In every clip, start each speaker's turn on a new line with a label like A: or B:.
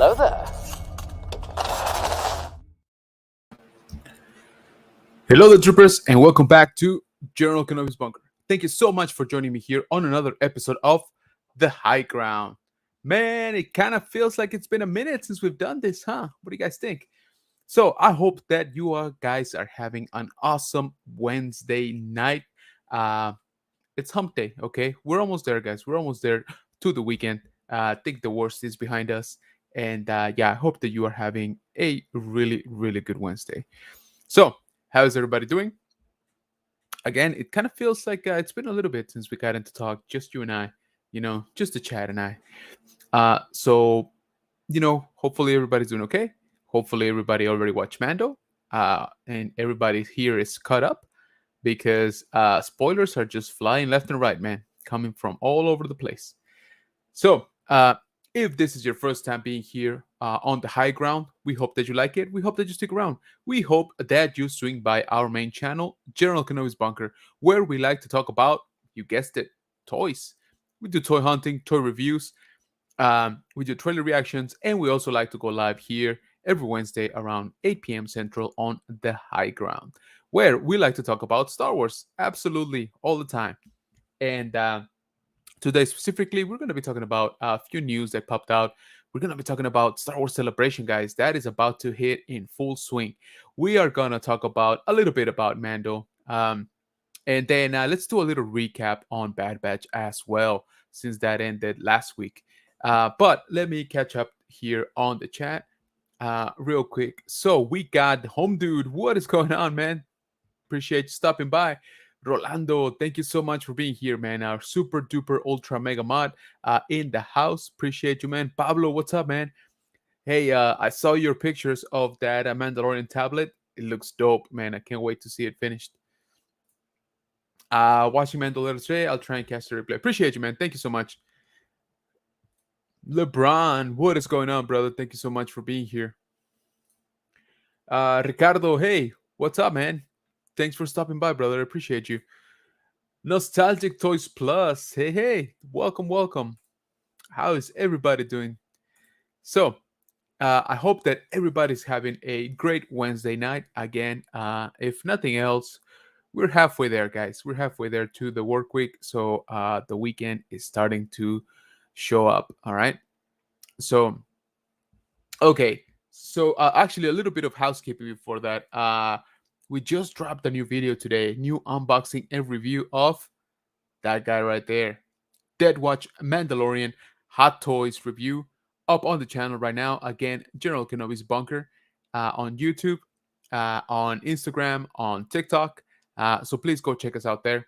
A: Hello there.
B: Hello, the troopers, and welcome back to General Kenobi's Bunker. Thank you so much for joining me here on another episode of The High Ground. Man, it kind of feels like it's been a minute since we've done this, huh? What do you guys think? So I hope that you guys are having an awesome Wednesday night. Uh, it's hump day, okay? We're almost there, guys. We're almost there to the weekend. I think the worst is behind us. And yeah, I hope that you are having a really, really good Wednesday. So, how is everybody doing? Again, it kind of feels like it's been a little bit since we got into talk, just you and I, just the chat and I. So, hopefully everybody's doing okay. Hopefully everybody already watched Mando, and everybody here is caught up because spoilers are just flying left and right, man, coming from all over the place. So, if this is your first time being here on the high ground, we hope that you like it. We hope that you stick around. We hope that you swing by our main channel, General Kenobi's Bunker, where we like to talk about, you guessed it, toys. We do toy hunting, toy reviews, we do trailer reactions, and we also like to go live here every Wednesday around 8 p.m. Central on the high ground, where we like to talk about Star Wars absolutely all the time. And today, specifically, we're going to be talking about a few news that popped out. We're going to be talking about Star Wars Celebration, guys. That is about to hit in full swing. We are going to talk about a little bit about Mando. And then let's do a little recap on Bad Batch as well, since that ended last week. But let me catch up here on the chat real quick. So we got Home Dude. What is going on, man? Appreciate you stopping by. Rolando, thank you so much for being here, man. Our super duper ultra mega mod in the house. Appreciate you, man. Pablo, what's up, man? Hey, I saw your pictures of that Mandalorian tablet. It looks dope, man. I can't wait to see it finished. Watching Mandalorian today, I'll try and catch the replay. Appreciate you, man. Thank you so much. LeBron, what is going on, brother? Thank you so much for being here. Ricardo, hey, what's up, man? Thanks for stopping by, brother. I appreciate you. Nostalgic Toys Plus. Hey, welcome, welcome. How is everybody doing? So, I hope that everybody's having a great Wednesday night. Again, if nothing else, we're halfway there, guys. We're halfway there to the work week. So, the weekend is starting to show up. All right. So, okay. So, actually, a little bit of housekeeping before that. We just dropped a new video today, new unboxing and review of that guy right there. Dead Watch Mandalorian Hot Toys review up on the channel right now. Again, General Kenobi's Bunker on YouTube, on Instagram, on TikTok. So please go check us out there.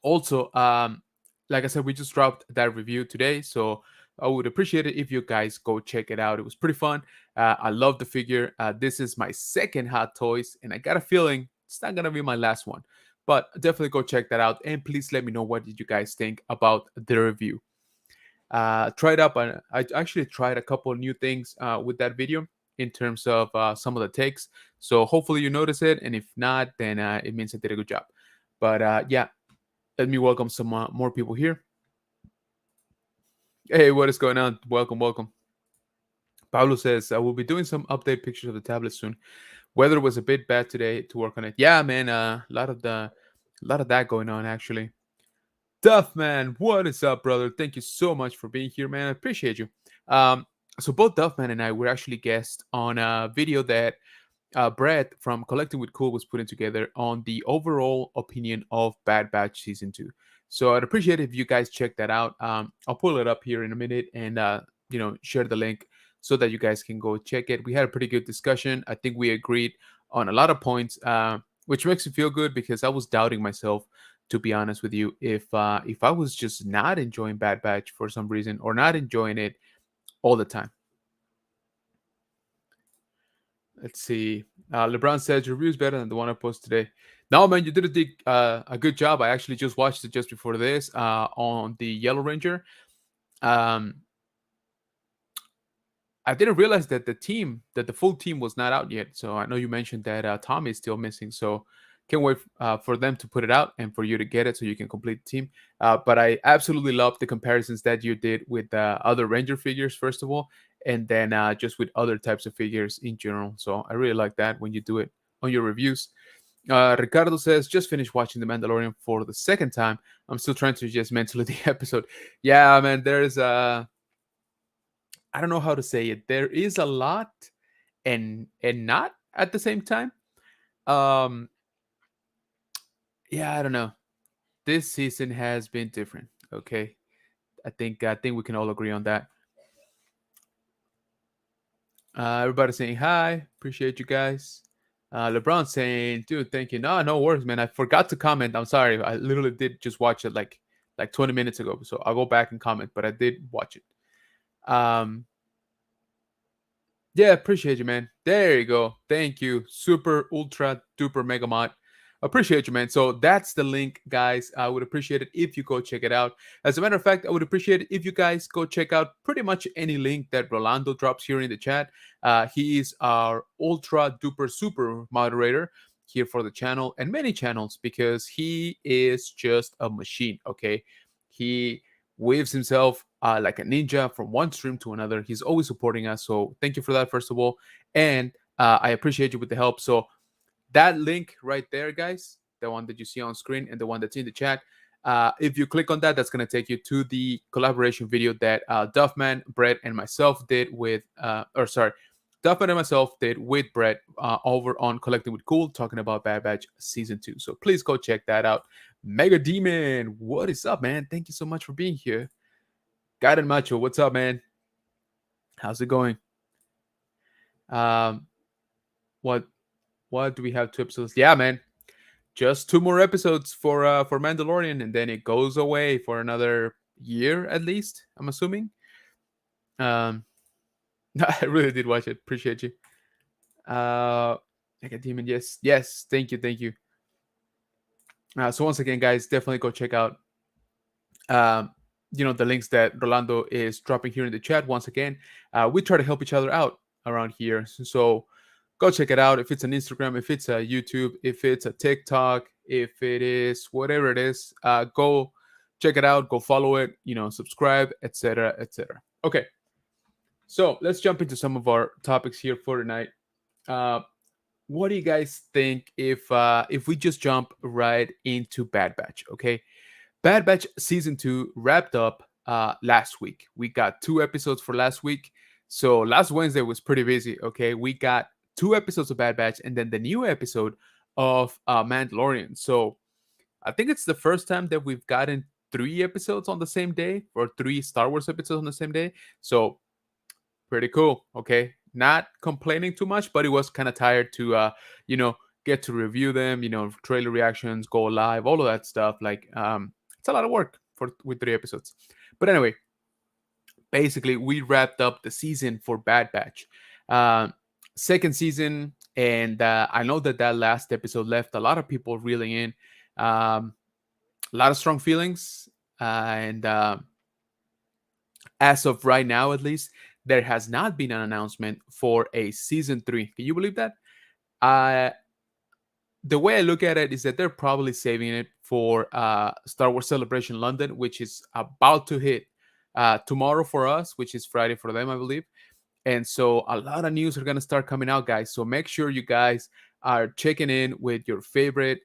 B: Also, like I said, we just dropped that review today. So I would appreciate it if you guys go check it out. It was pretty fun. I love the figure. This is my second Hot Toys, and I got a feeling it's not going to be my last one. But definitely go check that out, and please let me know what did you guys think about the review. Tried up, I actually tried a couple of new things with that video in terms of some of the takes. So hopefully you notice it, and if not, then it means I did a good job. But yeah, let me welcome some more people here. Hey, what is going on? Welcome, welcome. Pablo says, I will be doing some update pictures of the tablet soon. Weather was a bit bad today to work on it. Yeah, man, a lot of that going on actually. Duff, man, what is up, brother? Thank you so much for being here, man. I appreciate you. So both Duffman and I were actually guests on a video that Brett from Collecting with Cool was putting together on the overall opinion of Bad Batch Season 2. So I'd appreciate it if you guys check that out. I'll pull it up here in a minute and, share the link so that you guys can go check it. We had a pretty good discussion. I think we agreed on a lot of points, which makes me feel good because I was doubting myself, to be honest with you, if I was just not enjoying Bad Batch for some reason or not enjoying it all the time. Let's see. LeBron says your review is better than the one I posted today. No, man, you did a good job. I actually just watched it just before this on the Yellow Ranger. I didn't realize that the full team was not out yet. So I know you mentioned that Tommy is still missing. So can't wait for them to put it out and for you to get it so you can complete the team. But I absolutely love the comparisons that you did with other Ranger figures, first of all, and then just with other types of figures in general. So I really like that when you do it on your reviews. Ricardo says, just finished watching The Mandalorian for the second time. I'm still trying to just mentally the episode. Yeah, man, there's I don't know how to say it. There is a lot and not at the same time. Um, yeah, I don't know. This season has been different. Okay, I think we can all agree on that. Everybody saying hi. Appreciate you guys. LeBron saying, dude, thank you. No, no worries, man. I forgot to comment. I'm sorry. I literally did just watch it like 20 minutes ago. So I'll go back and comment, but I did watch it. Um, Yeah, appreciate you, man. There you go. Thank you. Super, ultra, duper mega mod. Appreciate you, man. So that's the link, guys. I would appreciate it if you go check it out. As a matter of fact, I would appreciate it if you guys go check out pretty much any link that Rolando drops here in the chat. He is our ultra, duper, super moderator here for the channel and many channels because he is just a machine, okay? He waves himself like a ninja from one stream to another. He's always supporting us. So thank you for that, first of all. And I appreciate you with the help. So that link right there, guys, the one that you see on screen and the one that's in the chat, if you click on that, that's going to take you to the collaboration video that Duffman, Brett, and myself did with, Duffman and myself did with Brett over on Collecting with Cool, talking about Bad Batch Season 2. So please go check that out. Mega Demon, what is up, man? Thank you so much for being here. Gaiden Macho, what's up, man? How's it going? Um, what do we have? 2 episodes? Yeah, man. Just 2 more episodes for Mandalorian, and then it goes away for another year at least. I'm assuming. Um, I really did watch it. Appreciate you. Like a demon. Yes, yes. Thank you, thank you. So once again, guys, definitely go check out um, the links that Rolando is dropping here in the chat. Once again, we try to help each other out around here. So go check it out. If it's an Instagram, if it's a YouTube, if it's a TikTok, if it is whatever it is, go check it out. Go follow it. Subscribe, etc., etc. Okay, so let's jump into some of our topics here for tonight. What do you guys think if we just jump right into Bad Batch? Okay, Bad Batch season 2 wrapped up last week. We got 2 episodes for last week. So last Wednesday was pretty busy. Okay, we got 2 episodes of Bad Batch and then the new episode of Mandalorian. So I think it's the first time that we've gotten 3 episodes on the same day or 3 Star Wars episodes on the same day. So pretty cool. Okay, not complaining too much, but it was kind of tired to get to review them. Trailer reactions, go live, all of that stuff. Like it's a lot of work with 3 episodes. But anyway, basically we wrapped up the season for Bad Batch, second season, and I know that last episode left a lot of people reeling in, a lot of strong feelings, and as of right now, at least, there has not been an announcement for a season 3. Can you believe that? Uh, the way I look at it is that they're probably saving it for Star Wars Celebration London, which is about to hit tomorrow for us, which is Friday for them, I believe. And so a lot of news are going to start coming out, guys. So make sure you guys are checking in with your favorite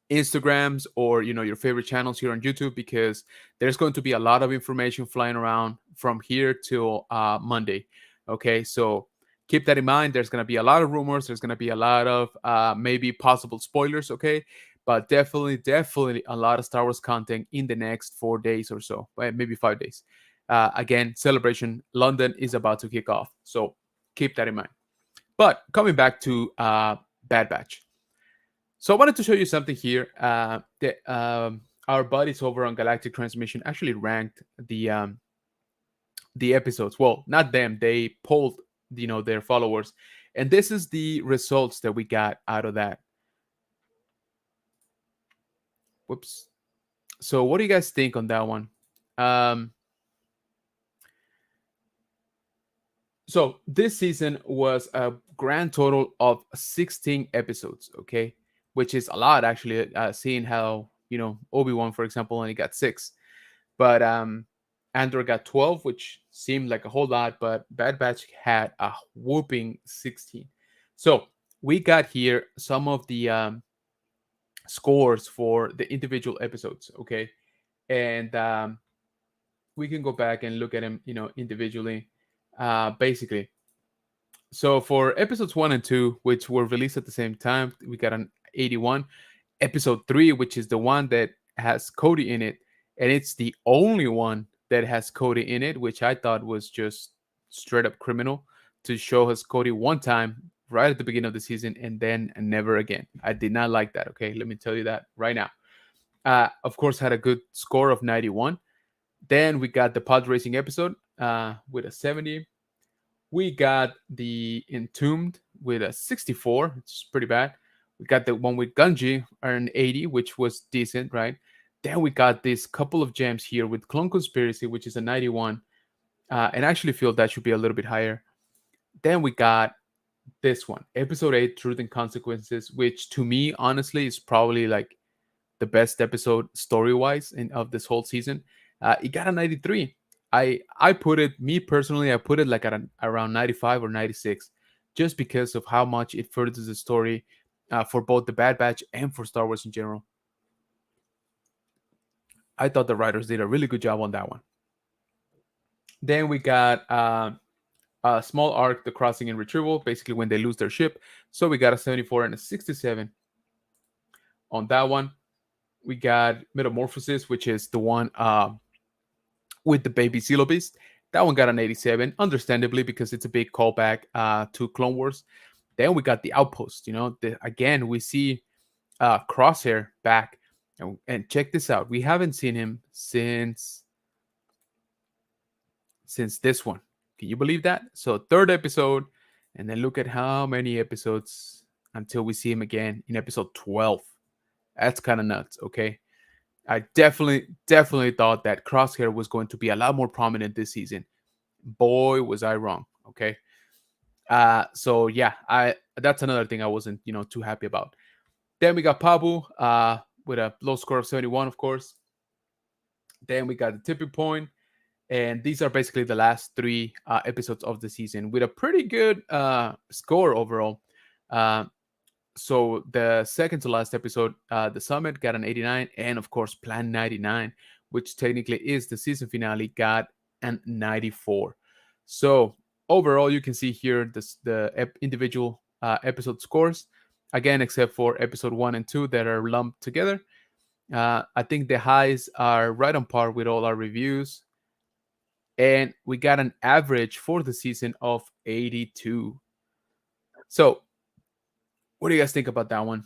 B: Instagrams or your favorite channels here on YouTube, because there's going to be a lot of information flying around from here till Monday. Okay, so keep that in mind. There's going to be a lot of rumors. There's going to be a lot of maybe possible spoilers. Okay, but definitely a lot of Star Wars content in the next 4 days or so, maybe 5 days. Again, Celebration London is about to kick off, so keep that in mind. But coming back to Bad Batch. So I wanted to show you something here. Our buddies over on Galactic Transmission actually ranked the episodes. Well, not them. They polled their followers, and this is the results that we got out of that. Whoops. So what do you guys think on that one? So this season was a grand total of 16 episodes. Okay. which is a lot actually. Seeing how Obi-Wan, for example, only got 6, but Andor got 12, which seemed like a whole lot, but Bad Batch had a whooping 16. So we got here some of the scores for the individual episodes, okay, and we can go back and look at them, individually. Basically, so for episodes 1 and 2, which were released at the same time, we got an 81. Episode 3, which is the one that has Cody in it, and it's the only one that has Cody in it, which I thought was just straight up criminal to show us Cody one time right at the beginning of the season and then never again. I did not like that. Okay, let me tell you that right now. Of course, had a good score of 91. Then we got the pod racing episode with a 70. We got the Entombed with a 64, which is pretty bad. We got the one with Gunji an 80, which was decent, right? Then we got this couple of gems here with Clone Conspiracy, which is a 91. And I actually feel that should be a little bit higher. Then we got this one, Episode 8, Truth and Consequences, which to me, honestly, is probably like the best episode story-wise of this whole season. It got a 93. I put it, me personally, I put it like at around 95 or 96, just because of how much it furthers the story for both the Bad Batch and for Star Wars in general. I thought the writers did a really good job on that one. Then we got a small arc, the crossing and retrieval, basically when they lose their ship. So we got a 74 and a 67 on that one. We got Metamorphosis, which is the one with the baby Zero Beast. That one got an 87, understandably, because it's a big callback to Clone Wars. Then we got the Outpost. Again, we see Crosshair back. And check this out. We haven't seen him since this one. Can you believe that? So third episode, and then look at how many episodes until we see him again in episode 12. That's kind of nuts, okay? I definitely thought that Crosshair was going to be a lot more prominent this season. Boy, was I wrong, okay? So yeah, that's another thing I wasn't, too happy about. Then we got Pabu with a low score of 71, of course. Then we got the tipping point, and these are basically the last 3 episodes of the season with a pretty good score overall. So the second to last episode, the Summit, got an 89, and of course Plan 99, which technically is the season finale, got an 94. So overall, you can see here the individual episode scores, again, except for episode 1 and 2 that are lumped together. I think the highs are right on par with all our reviews, and we got an average for the season of 82. So what do you guys think about that one?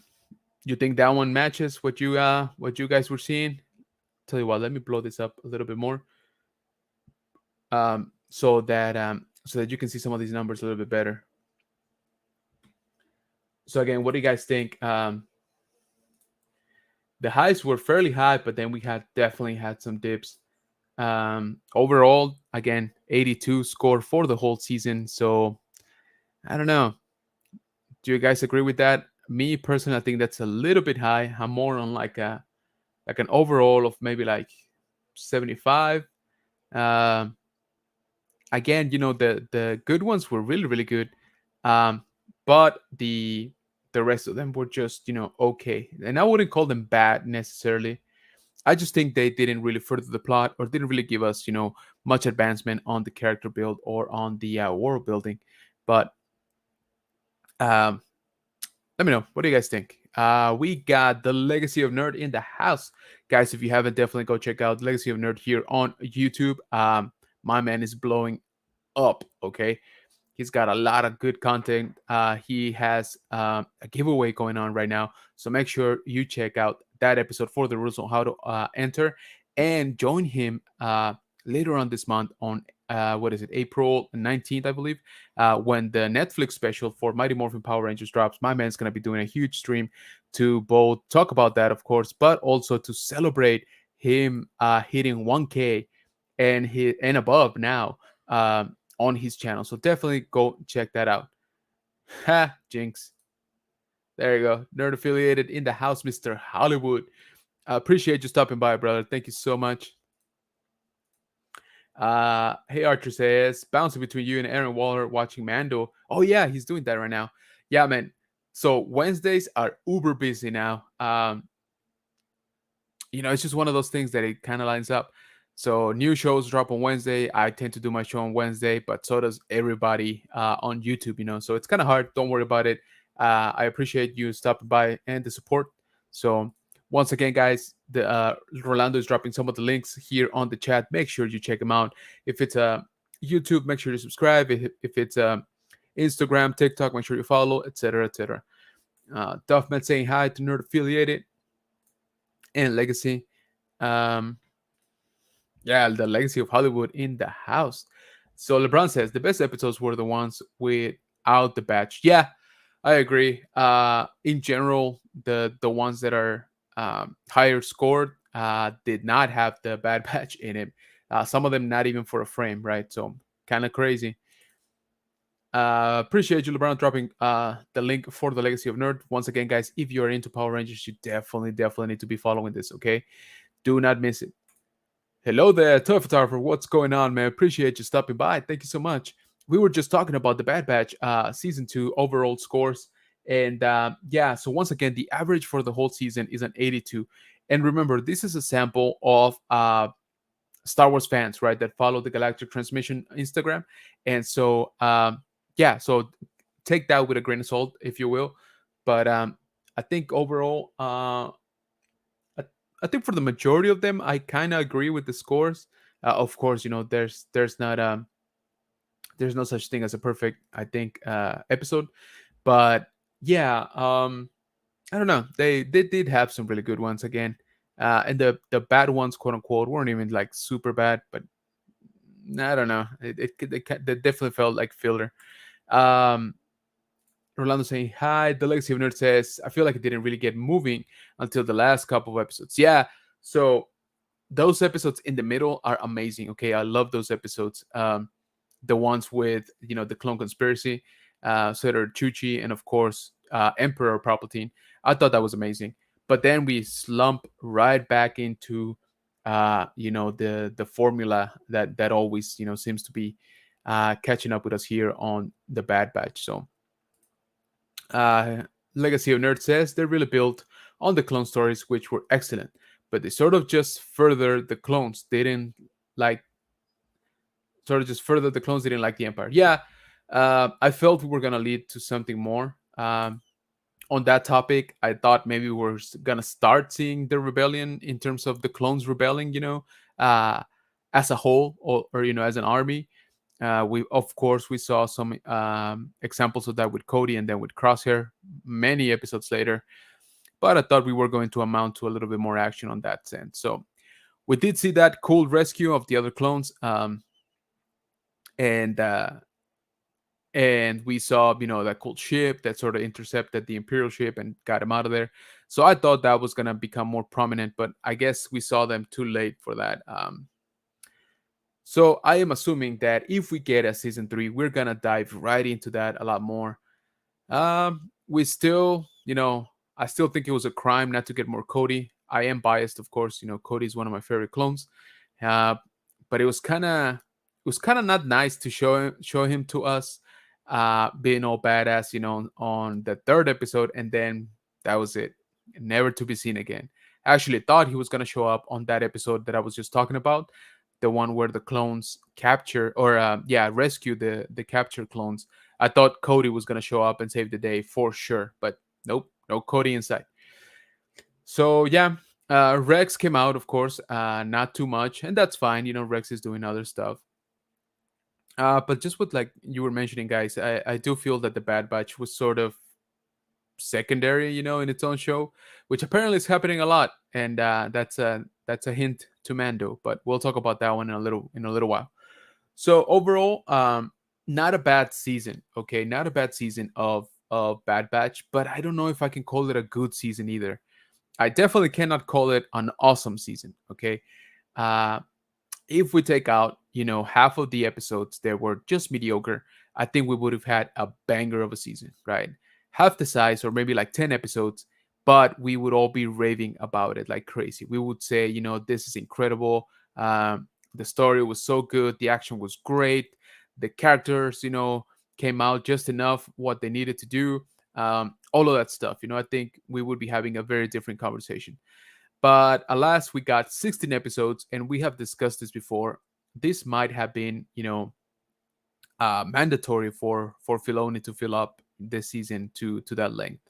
B: You think that one matches what you guys were seeing? Tell you what, let me blow this up a little bit more, so that you can see some of these numbers a little bit better. So again, what do you guys think? The highs were fairly high, but then we definitely had some dips. Overall, again, 82 score for the whole season. So I don't know. Do you guys agree with that? Me personally, I think that's a little bit high. I'm more on like an overall of maybe like 75. Again, the good ones were really, really good, but the rest of them were just okay, and I wouldn't call them bad necessarily. I just think they didn't really further the plot, or didn't really give us much advancement on the character build or on the world building. But let me know, what do you guys think? We got the Legacy of Nerd in the house, guys. If you haven't, definitely go check out Legacy of Nerd here on YouTube. My man is blowing up, okay? He's got a lot of good content. He has a giveaway going on right now, so make sure you check out that episode for the rules on how to enter, and join him later on this month on April 19th, I believe, when the Netflix special for Mighty Morphin Power Rangers drops. My man's going to be doing a huge stream to both talk about that, of course, but also to celebrate him hitting 1K and above now on his channel. So definitely go check that out. Ha, jinx. There you go. Nerd affiliated in the house, Mr. Hollywood. I appreciate you stopping by, brother. Thank you so much. Hey, Archer says, bouncing between you and Aaron Waller watching Mando. Oh, yeah, he's doing that right now. Yeah, man. So Wednesdays are uber busy now. It's just one of those things that it kind of lines up. So new shows drop on Wednesday. I tend to do my show on Wednesday, but so does everybody on YouTube. So it's kind of hard. Don't worry about it. I appreciate you stopping by and the support. So once again, guys, the Rolando is dropping some of the links here on the chat. Make sure you check them out. If it's YouTube, make sure you subscribe. If it's Instagram, TikTok, make sure you follow, etc., etc. Duffman saying hi to Nerd Affiliated and Legacy. Um, yeah, the legacy of Hollywood in the house. So LeBron says the best episodes were the ones without the batch. Yeah, I agree. In general, the ones that are higher scored did not have the bad batch in it. Some of them not even for a frame, right? So kind of crazy. Appreciate you, LeBron, dropping the link for the Legacy of Nerd. Once again, guys, if you are into Power Rangers, you definitely need to be following this, okay? Do not miss it. Hello there, Toy Photographer. What's going on, man? Appreciate you stopping by. Thank you so much. We were just talking about the Bad Batch season 2 overall scores. And yeah, so once again, the average for the whole season is an 82. And remember, this is a sample of Star Wars fans, right, that follow the Galactic Transmission Instagram. And so, yeah, so take that with a grain of salt, if you will. But I think overall, I think for the majority of them, I kind of agree with the scores. Of course, there's no such thing as a perfect, I think, episode. But yeah, I don't know. They did have some really good ones again, and the bad ones, quote unquote, weren't even like super bad. But I don't know. They definitely felt like filler. Um, Rolando saying hi. The Legacy of Nerd says I feel like it didn't really get moving until the last couple of episodes. Yeah. So those episodes in the middle are amazing. Okay, I love those episodes. The ones with the clone conspiracy, Senator Chuchi, and of course Emperor Palpatine. I thought that was amazing. But then we slump right back into the formula that always seems to be catching up with us here on the Bad Batch. So uh, Legacy of Nerd says they really built on the clone stories, which were excellent, but they sort of just furthered the clones. They didn't like sort of just further the clones didn't like the Empire. Yeah, I felt we were gonna lead to something more. On that topic, I thought maybe we were gonna start seeing the rebellion in terms of the clones rebelling, uh, as a whole, or as an army. We of course we saw some examples of that with Cody and then with Crosshair many episodes later. But I thought we were going to amount to a little bit more action on that sense. So we did see that cool rescue of the other clones, and we saw that cool ship that sort of intercepted the Imperial ship and got him out of there. So I thought that was gonna become more prominent, but I guess we saw them too late for that. So I am assuming that if we get a season 3, we're gonna dive right into that a lot more. We still, I still think it was a crime not to get more Cody. I am biased, of course. Cody is one of my favorite clones, uh, but it was kind of not nice to show him to us, being all badass, on the third episode, and then that was it, never to be seen again. I actually thought he was gonna show up on that episode that I was just talking about, the one where the clones capture or rescue the captured clones. I thought Cody was gonna show up and save the day for sure, but nope, no Cody inside. So yeah, Rex came out, of course, not too much, and that's fine. Rex is doing other stuff. But just what like you were mentioning, guys, I do feel that the Bad Batch was sort of secondary, in its own show, which apparently is happening a lot, and that's a hint to Mando. But we'll talk about that one in a little while. So overall, not a bad season. Okay, not a bad season of Bad Batch, but I don't know if I can call it a good season either. I definitely cannot call it an awesome season. Okay, uh, if we take out half of the episodes that were just mediocre, I think we would have had a banger of a season, right? half the size or maybe like 10 episodes, but we would all be raving about it like crazy. We would say, this is incredible. The story was so good, the action was great, the characters, came out just enough what they needed to do. All of that stuff. I think we would be having a very different conversation. But alas, we got 16 episodes, and we have discussed this before. This might have been, mandatory for Filoni to fill up this season to that length.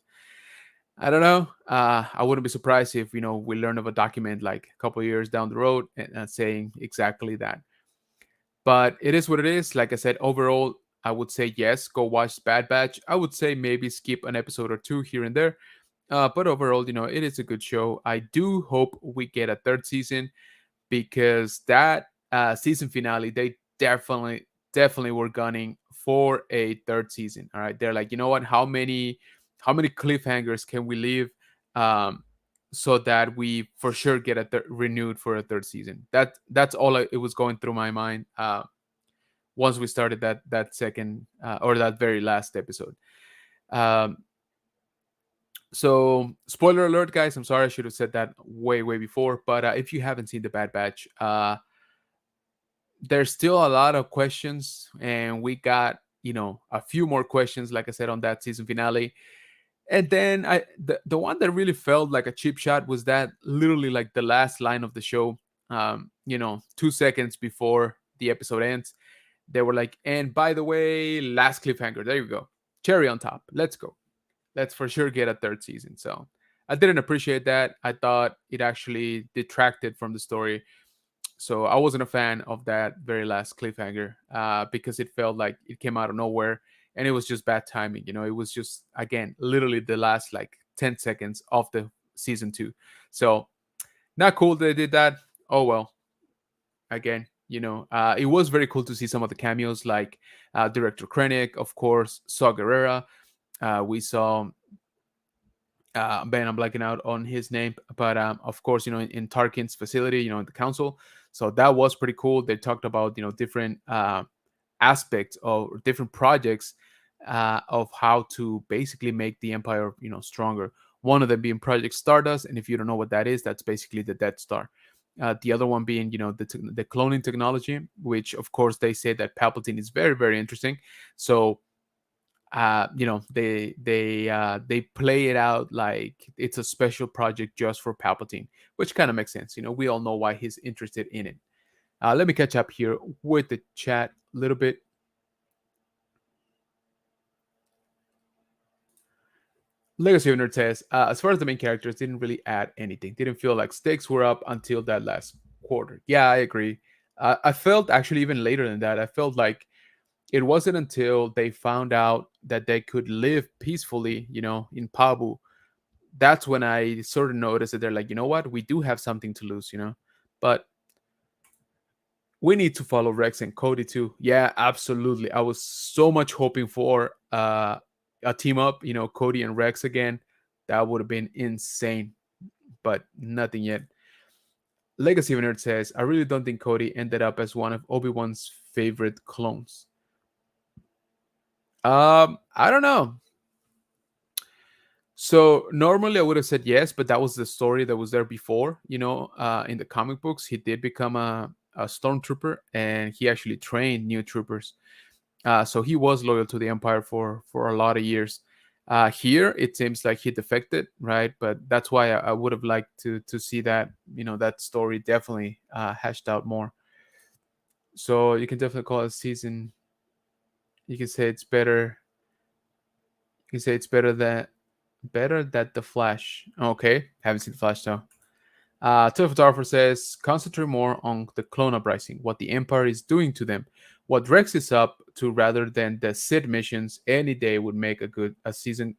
B: I don't know. I wouldn't be surprised if we learn of a document like a couple of years down the road and saying exactly that. But it is what it is. Like I said, overall, I would say yes, go watch Bad Batch. I would say maybe skip an episode or two here and there. But overall, it is a good show. I do hope we get a third season because that season finale, they definitely were gunning for a third season. All right, they're like, you know what? How many cliffhangers can we leave, so that we for sure get a renewed for a third season? That's all it was going through my mind. Once we started that second or that very last episode. Um, so spoiler alert, guys. I'm sorry, I should have said that way before. But if you haven't seen the Bad Batch, there's still a lot of questions, and we got a few more questions, like I said, on that season finale. And then the one that really felt like a cheap shot was that literally like the last line of the show. 2 seconds before the episode ends, they were like, and by the way, last cliffhanger. There you go, cherry on top. Let's go. Let's for sure get a third season. So I didn't appreciate that. I thought it actually detracted from the story. So I wasn't a fan of that very last cliffhanger because it felt like it came out of nowhere and it was just bad timing. It was just, again, literally the last like 10 seconds of the season 2. So not cool they did that. Oh, well, again, it was very cool to see some of the cameos like Director Krennic, of course, Saw Gerrera. We saw Ben, I'm blanking out on his name, but of course, in Tarkin's facility, in the council. So that was pretty cool. They talked about different aspects or different projects of how to basically make the Empire stronger. One of them being Project Stardust, and if you don't know what that is, that's basically the Death Star. The other one being the cloning technology, which of course they say that Palpatine is very, very interesting. So they play it out like it's a special project just for Palpatine, which kind of makes sense. We all know why he's interested in it. Let me catch up here with the chat a little bit. Legacy of Nerd says, as far as the main characters, didn't really add anything. Didn't feel like stakes were up until that last quarter. Yeah, I agree. I felt actually even later than that. I felt like it wasn't until they found out that they could live peacefully, in Pabu. That's when I sort of noticed that they're like, you know what, we do have something to lose, but we need to follow Rex and Cody too. Yeah, absolutely. I was so much hoping for a team up, Cody and Rex again. That would have been insane, but nothing yet. Legacy of Nerd says, I really don't think Cody ended up as one of Obi-Wan's favorite clones. I don't know. So normally I would have said yes, but that was the story that was there before. In the comic books, he did become a stormtrooper, and he actually trained new troopers. So he was loyal to the Empire for a lot of years. Here, it seems like he defected, right? But that's why I would have liked to see that that story definitely hashed out more. So you can definitely call it season. You can say it's better. You can say it's better that the Flash. Okay, haven't seen the Flash though. Telephotographer says concentrate more on the clone uprising, what the Empire is doing to them, what Rex is up to, rather than the Sid missions. Any day would make a season.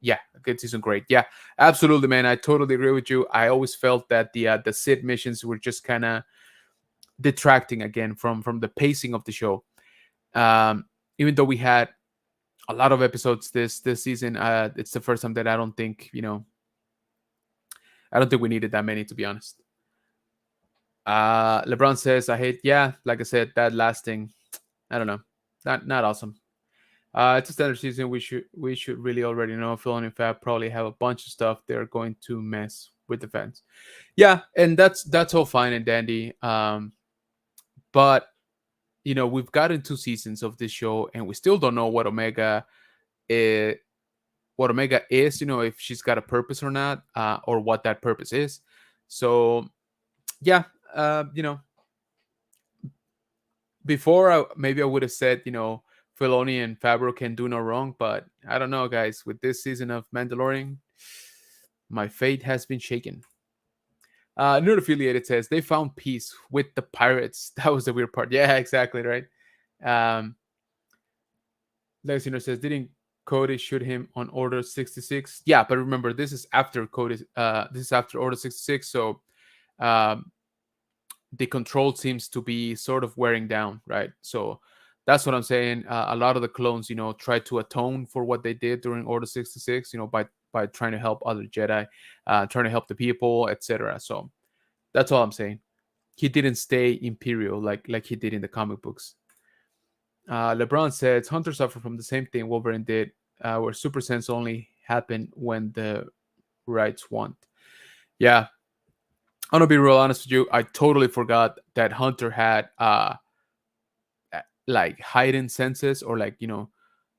B: Yeah, a good season great. Yeah, absolutely, man. I totally agree with you. I always felt that the Sid missions were just kind of detracting again from the pacing of the show. Even though we had a lot of episodes this season, it's the first time that I don't think we needed that many, to be honest. LeBron says, I hate, yeah, like I said, that last thing, I don't know, not awesome. It's a standard season. We should really already know Phil and Fab probably have a bunch of stuff they're going to mess with the fans. Yeah, and that's all fine and dandy. But we've gotten 2 seasons of this show, and we still don't know is, what Omega is. If she's got a purpose or not, or what that purpose is. So yeah, before maybe I would have said, Filoni and Favreau can do no wrong, but I don't know, guys. With this season of Mandalorian, my fate has been shaken. Nerd affiliated says they found peace with the pirates. That was the weird part. Yeah, exactly right. Um, Legacy says, didn't Cody shoot him on Order 66? Yeah, but remember, this is after Cody. This is after Order 66, so um, the control seems to be sort of wearing down, right? So that's what I'm saying. A lot of the clones, try to atone for what they did during Order 66, by trying to help other Jedi, trying to help the people, etc. So that's all I'm saying. He didn't stay Imperial like he did in the comic books. LeBron says Hunter suffered from the same thing Wolverine did, where super sense only happened when the rights want. Yeah, I'm gonna be real honest with you. I totally forgot that Hunter had like heightened senses, or like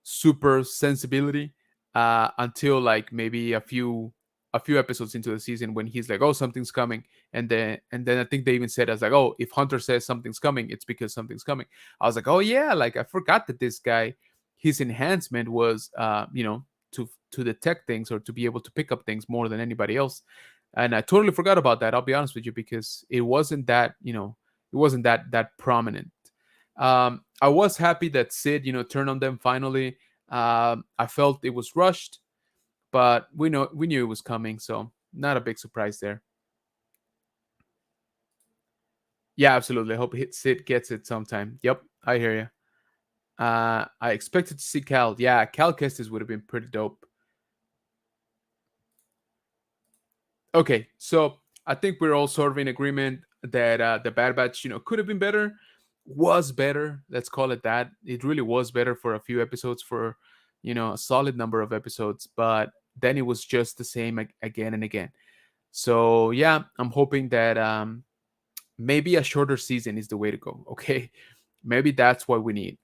B: super sensibility, until like maybe a few episodes into the season, when he's like, oh, something's coming. And then I think they even said, as like, oh, if Hunter says something's coming, it's because something's coming. I was like, oh yeah, like I forgot that this guy, his enhancement was to detect things, or to be able to pick up things more than anybody else. And I totally forgot about that, I'll be honest with you, because it wasn't that prominent. I was happy that Sid, turned on them finally. I felt it was rushed, but we knew it was coming, so not a big surprise there. Yeah, absolutely. I hope Sid gets it sometime. Yep, I hear you. I expected to see Cal. Yeah, Cal Kestis would have been pretty dope. Okay, so I think we're all sort of in agreement that the Bad Batch, could have been better, was better. Let's call it that. It really was better for a few episodes, for a solid number of episodes, but then it was just the same again and again. So yeah, I'm hoping that maybe a shorter season is the way to go. Okay, maybe that's what we need.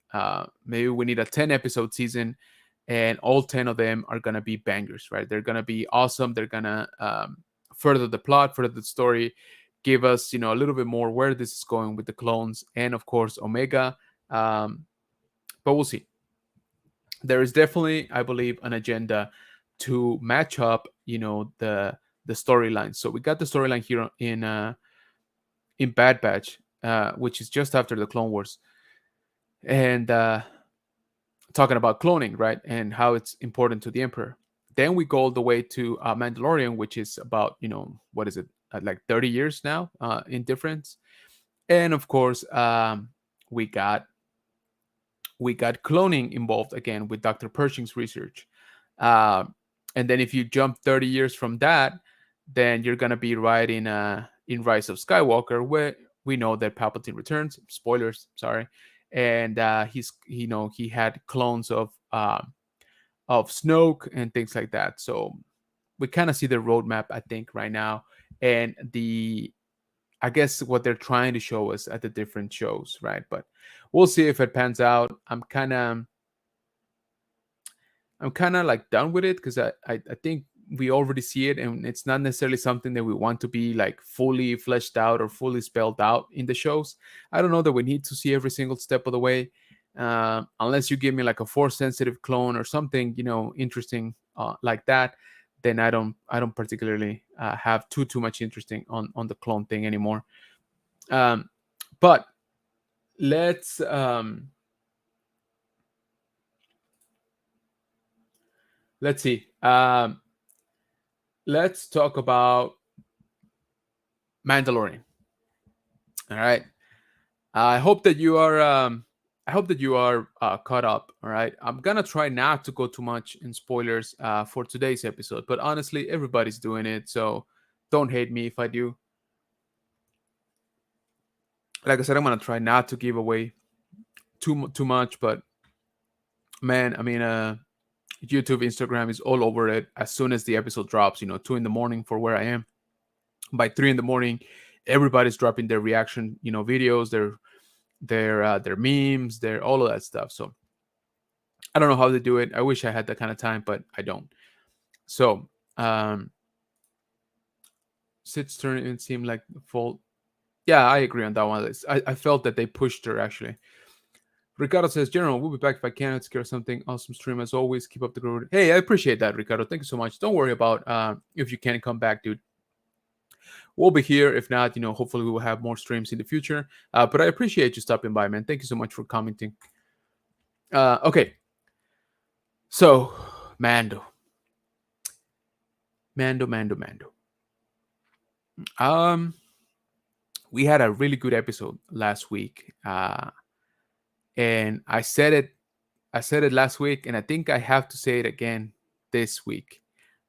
B: Maybe we need a 10 episode season, and all 10 of them are gonna be bangers, right? They're gonna be awesome. They're gonna further the plot, further the story, give us a little bit more where this is going with the clones, and of course Omega. Um, but we'll see. There is definitely, I believe, an agenda to match up, the storyline. So we got the storyline here in Bad Batch, which is just after the Clone Wars, and talking about cloning, right, and how it's important to the Emperor. Then we go all the way to Mandalorian, which is about what is it, like 30 years now in difference, and of course we got we got cloning involved again with Dr. Pershing's research. Uh, and then if you jump 30 years from that, then you're gonna be right in Rise of Skywalker, where we know that Palpatine returns. Spoilers, sorry. And he had clones of Snoke and things like that. So we kind of see the roadmap, I think, right now, and I guess what they're trying to show us at the different shows, right? But we'll see if it pans out. I'm kind of like done with it, because I think we already see it, and it's not necessarily something that we want to be like fully fleshed out or fully spelled out in the shows. I don't know that we need to see every single step of the way, unless you give me like a force sensitive clone or something interesting like that. Then I don't particularly have too much interesting on the clone thing anymore. um, but let's let's see. Let's talk about Mandalorian. All right. I hope that you are. I hope that you are caught up. All right. I'm gonna try not to go too much in spoilers for today's episode, but honestly, everybody's doing it, so don't hate me if I do. Like I said, I'm gonna try not to give away too much, but Man, I mean, YouTube, Instagram is all over it as soon as the episode drops. 2 in the morning for where I am. By 3 in the morning, everybody's dropping their reaction, videos, their memes, their all of that stuff. So I don't know how they do it. I wish I had that kind of time, but I don't. So Sid's turn, it seemed like the fault. Yeah, I agree on that one. I felt that they pushed her actually. Ricardo says, General, we'll be back if I can. It's care something. Awesome stream as always. Keep up the good. Hey, I appreciate that, Ricardo. Thank you so much. Don't worry about if you can't come back, dude. We'll be here. If not, hopefully we will have more streams in the future. But I appreciate you stopping by, man. Thank you so much for commenting. Okay. So, Mando. We had a really good episode last week. And I said it last week, and I think I have to say it again this week.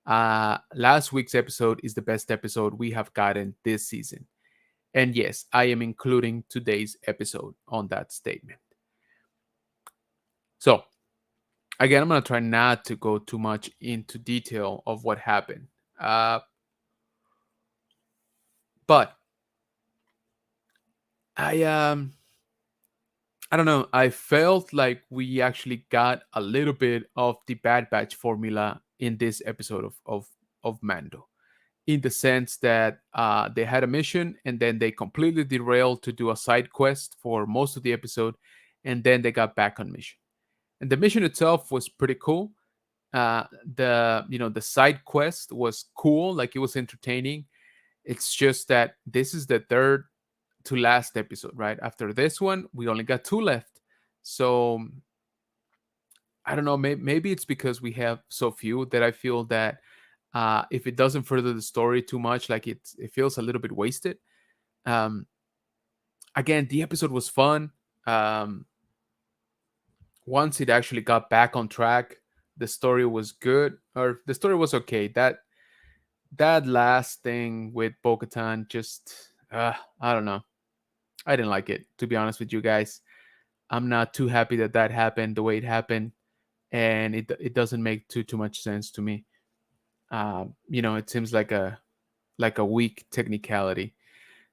B: Last week's episode is the best episode we have gotten this season. And yes, I am including today's episode on that statement. So, again, I'm going to try not to go too much into detail of what happened. But I don't know. I felt like we actually got a little bit of the Bad Batch formula in this episode of Mando, in the sense that they had a mission and then they completely derailed to do a side quest for most of the episode, and then they got back on mission. And the mission itself was pretty cool. The side quest was cool, like it was entertaining. It's just that this is the third to last episode, right? After this one, we only got 2 left. So I don't know. Maybe it's because we have so few that I feel that if it doesn't further the story too much, like it feels a little bit wasted. Again, the episode was fun. Once it actually got back on track, the story was good, or the story was okay. That last thing with Bo-Katan, just I don't know. I didn't like it, to be honest with you guys. I'm not too happy that happened the way it happened, and it doesn't make too much sense to me. It seems like a weak technicality.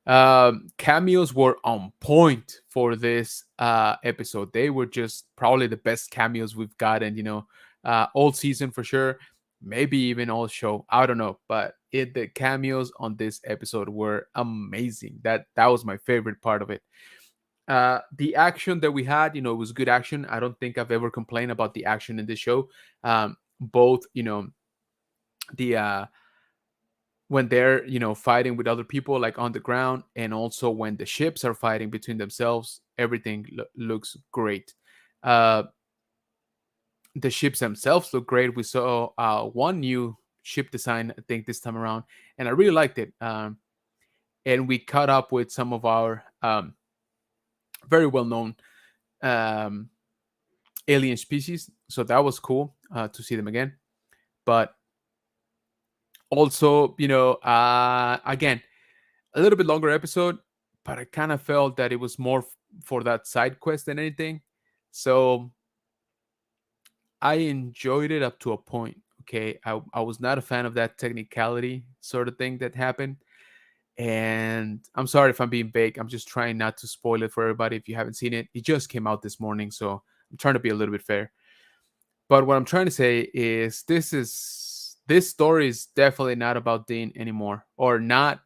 B: Cameos were on point for this episode. They were just probably the best cameos we've gotten, all season for sure, maybe even all show. I don't know, but the cameos on this episode were amazing. That was my favorite part of it. The action that we had, it was good action. I don't think I've ever complained about the action in this show. Both, the when they're fighting with other people like on the ground, and also when the ships are fighting between themselves, everything looks great. The ships themselves look great. We saw one new ship design, I think, this time around, and I really liked it. And we caught up with some of our very well-known alien species, so that was cool to see them again. But also, again, a little bit longer episode, but I kind of felt that it was more for that side quest than anything. So I enjoyed it up to a point. Okay, I was not a fan of that technicality sort of thing that happened. And I'm sorry if I'm being vague. I'm just trying not to spoil it for everybody if you haven't seen it. It just came out this morning, so I'm trying to be a little bit fair. But what I'm trying to say is this story is definitely not about Dean anymore, or not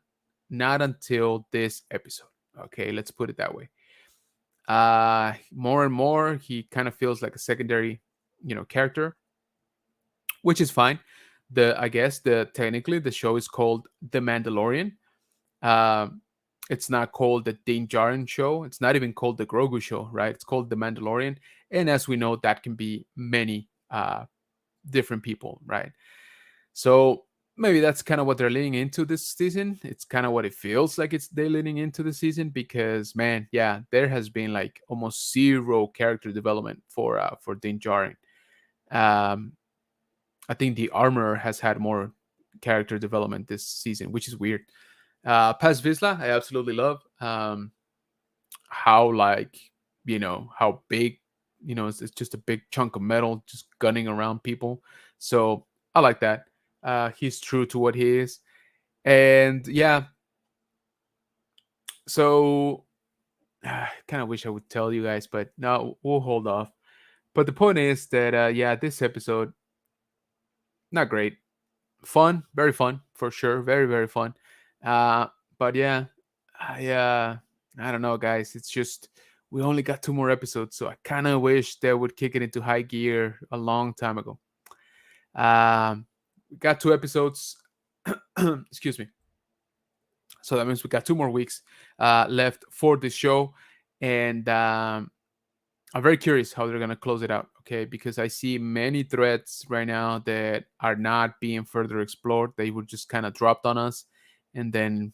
B: until this episode. Okay, let's put it that way. More and more, he kind of feels like a secondary, character, which is fine. I guess technically the show is called The Mandalorian. It's not called the Din Djarin show. It's not even called the Grogu show, right? It's called The Mandalorian, and as we know, that can be many different people, right? So maybe that's kind of what they're leaning into this season. It's kind of what it feels like they're leaning into the season, because man, yeah, there has been like almost zero character development for Din Djarin. I think the Armorer has had more character development this season, which is weird. Paz Vizsla, I absolutely love. How how big it's just a big chunk of metal just gunning around people. So I like that. He's true to what he is, and yeah. So I kind of wish I would tell you guys, but no, we'll hold off. But the point is that yeah, this episode not great, fun, very fun for sure, very very fun. Uh, but yeah, I I don't know, guys. It's just we only got 2 more episodes, so I kind of wish they would kick it into high gear a long time ago. We got 2 episodes. Excuse me. So that means we got 2 more weeks left for this show, and I'm very curious how they're gonna close it out. Okay, because I see many threads right now that are not being further explored. They were just kind of dropped on us, and then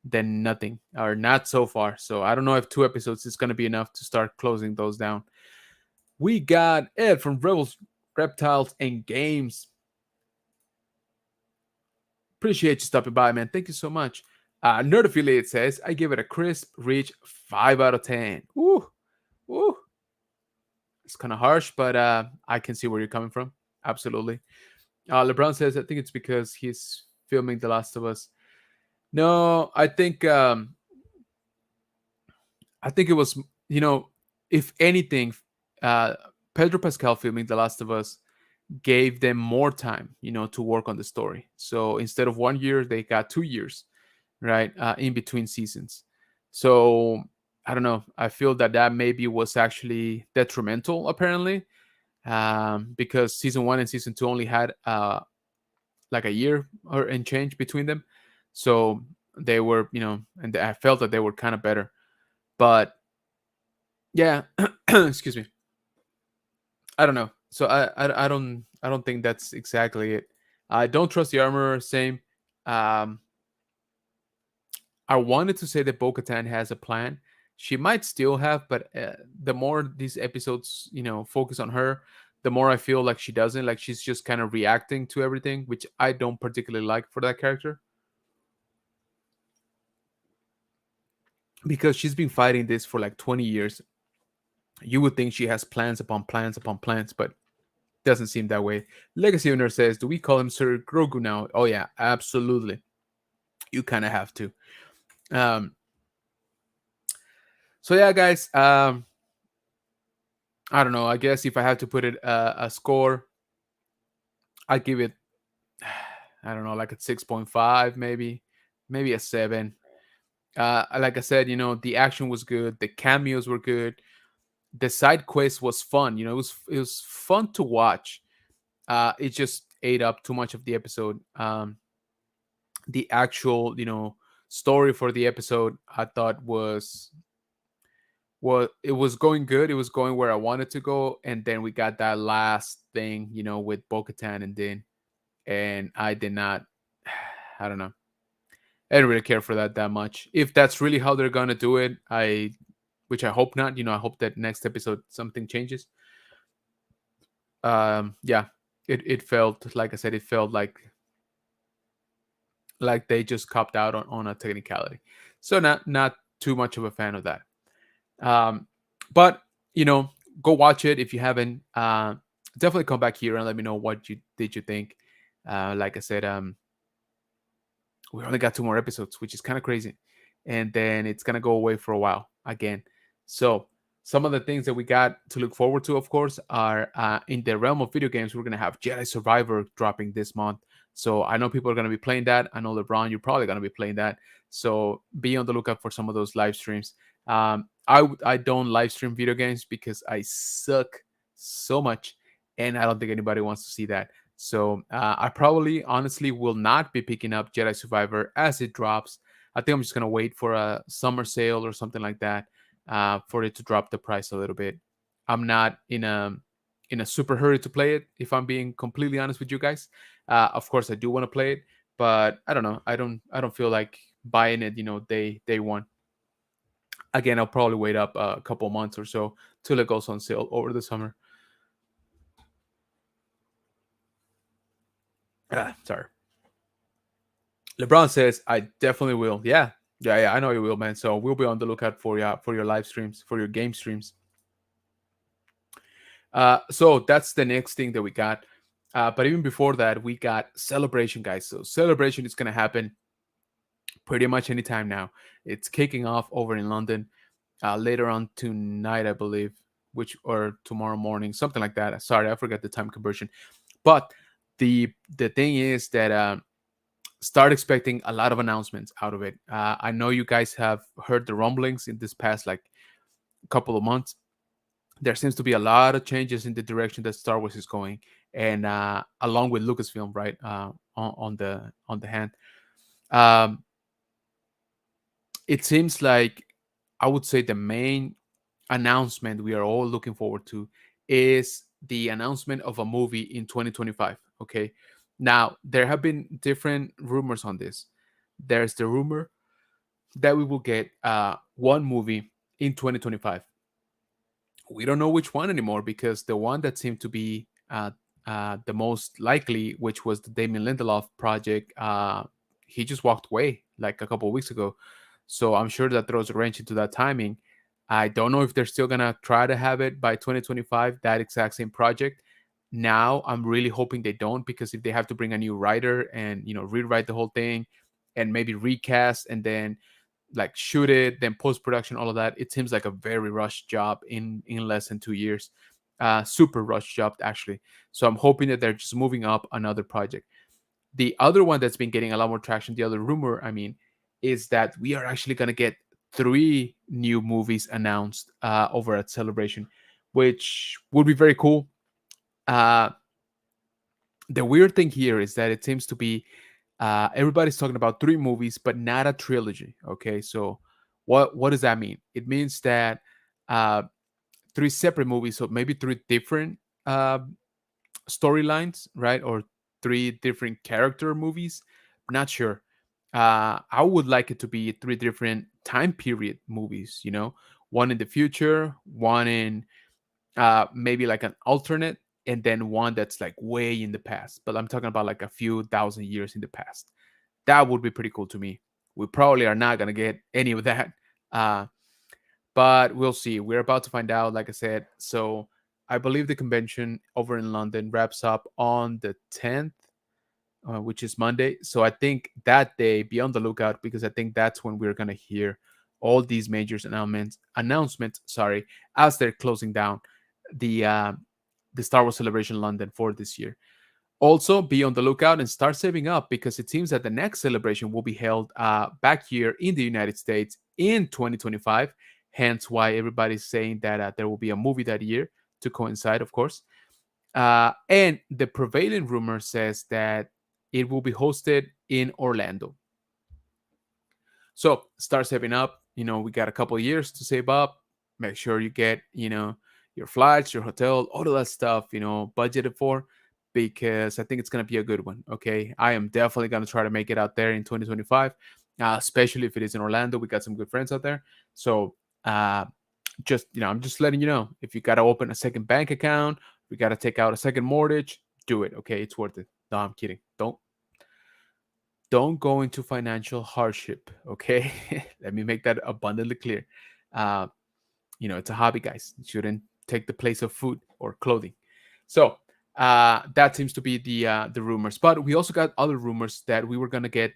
B: then nothing or not so far. So I don't know if 2 episodes is gonna be enough to start closing those down. We got Ed from Rebels, Reptiles, and Games. Appreciate you stopping by, man. Thank you so much. Nerd Affiliate says I give it a crisp, rich 5 out of 10. Ooh, ooh. It's kind of harsh, but I can see where you're coming from. Absolutely. LeBron says I think it's because he's filming The Last of Us. No, I think it was if anything, uh, Pedro Pascal filming The Last of Us gave them more time, to work on the story. So instead of 1 year, they got 2 years, right, in between seasons. So I don't know. I feel that maybe was actually detrimental, apparently, because season 1 and season 2 only had like a year or and change between them. So they were, and I felt that they were kind of better. But yeah, excuse me. I don't know. So I don't think that's exactly it. I don't trust the armor. Same. Um, I wanted to say that Bo-Katan has a plan. She might still have, but the more these episodes, focus on her, the more I feel like she doesn't. Like she's just kind of reacting to everything, which I don't particularly like for that character because she's been fighting this for like 20 years. You would think she has plans upon plans upon plans, but doesn't seem that way. Legacy owner says, "Do we call him Sir Grogu now?" Oh yeah, absolutely. You kind of have to. Um, so yeah, guys. I don't know. I guess if I had to put it a score, I'd give it. I don't know, like a 6.5, maybe a 7. Like I said, the action was good, the cameos were good, the side quest was fun. It was fun to watch. It just ate up too much of the episode. The actual, story for the episode, I thought it was going good. It was going where I wanted to go, and then we got that last thing, with Bo-Katan and Din, and I did not. I don't know. I didn't really care for that much. If that's really how they're gonna do it, which I hope not. I hope that next episode something changes. Yeah, it felt like I said, it felt like they just copped out on a technicality. So not too much of a fan of that. Um, but you know, go watch it if you haven't. Definitely come back here and let me know what you think. Like I said, we only got 2 more episodes, which is kind of crazy, and then it's gonna go away for a while again. So some of the things that we got to look forward to, of course, are in the realm of video games. We're gonna have Jedi Survivor dropping this month, so I know people are gonna be playing that. I know LeBron, you're probably gonna be playing that. So be on the lookout for some of those live streams. I don't live stream video games because I suck so much, and I don't think anybody wants to see that. So I probably, honestly, will not be picking up Jedi Survivor as it drops. I think I'm just gonna wait for a summer sale or something like that for it to drop the price a little bit. I'm not in a super hurry to play it. If I'm being completely honest with you guys, of course I do want to play it, but I don't know. I don't feel like buying it. Day one. Again, I'll probably wait up a couple months or so till it goes on sale over the summer. Sorry. LeBron says, I definitely will. Yeah. Yeah, yeah, I know you will, man. So we'll be on the lookout for your live streams, for your game streams. So that's the next thing that we got. But even before that, we got Celebration, guys. So Celebration is going to happen pretty much anytime now. It's kicking off over in London later on tonight, I believe, which or tomorrow morning, something like that. Sorry, I forgot the time conversion. But the thing is that start expecting a lot of announcements out of it. I know you guys have heard the rumblings in this past like couple of months. There seems to be a lot of changes in the direction that Star Wars is going, and along with Lucasfilm, right, on the hand. Um, it seems like I would say the main announcement we are all looking forward to is the announcement of a movie in 2025. Okay. Now, there have been different rumors on this. There's the rumor that we will get one movie in 2025. We don't know which one anymore because the one that seemed to be the most likely, which was the Damien Lindelof project, he just walked away like a couple of weeks ago. So I'm sure that throws a wrench into that timing. I don't know if they're still gonna try to have it by 2025, that exact same project. Now I'm really hoping they don't, because if they have to bring a new writer and rewrite the whole thing and maybe recast and then like shoot it, then post production, all of that, it seems like a very rushed job in less than 2 years. Super rushed job actually. So I'm hoping that they're just moving up another project. The other one that's been getting a lot more traction, the other rumor, I mean, is that we are actually going to get three new movies announced over at Celebration, which would be very cool. Uh, the weird thing here is that it seems to be everybody's talking about three movies, but not a trilogy. Okay, so what does that mean? It means that uh, three separate movies, so maybe three different uh, storylines, right? Or three different character movies. Not sure. I would like it to be three different time period movies. One in the future, one in maybe like an alternate, and then one that's like way in the past. But I'm talking about like a few thousand years in the past. That would be pretty cool to me. We probably are not gonna get any of that, uh, but we'll see. We're about to find out, like I said. So I believe the convention over in London wraps up on the 10th, which is Monday. So I think that day, be on the lookout, because I think that's when we're gonna hear all these major announcements. Sorry, as they're closing down the uh, the Star Wars Celebration London for this year. Also, be on the lookout and start saving up, because it seems that the next celebration will be held back here in the United States in 2025. Hence, why everybody's saying that there will be a movie that year to coincide, of course. And the prevailing rumor says that it will be hosted in Orlando. So start saving up. We got a couple of years to save up. Make sure you get, your flights, your hotel, all of that stuff, budgeted for, because I think it's going to be a good one. Okay. I am definitely going to try to make it out there in 2025, especially if it is in Orlando. We got some good friends out there. So, just, I'm just letting you know, if you got to open a second bank account, we got to take out a second mortgage, do it. Okay. It's worth it. No, I'm kidding. Don't go into financial hardship. Okay. Let me make that abundantly clear. uh, it's a hobby, guys. It shouldn't take the place of food or clothing. So that seems to be the rumors. But we also got other rumors that we were gonna get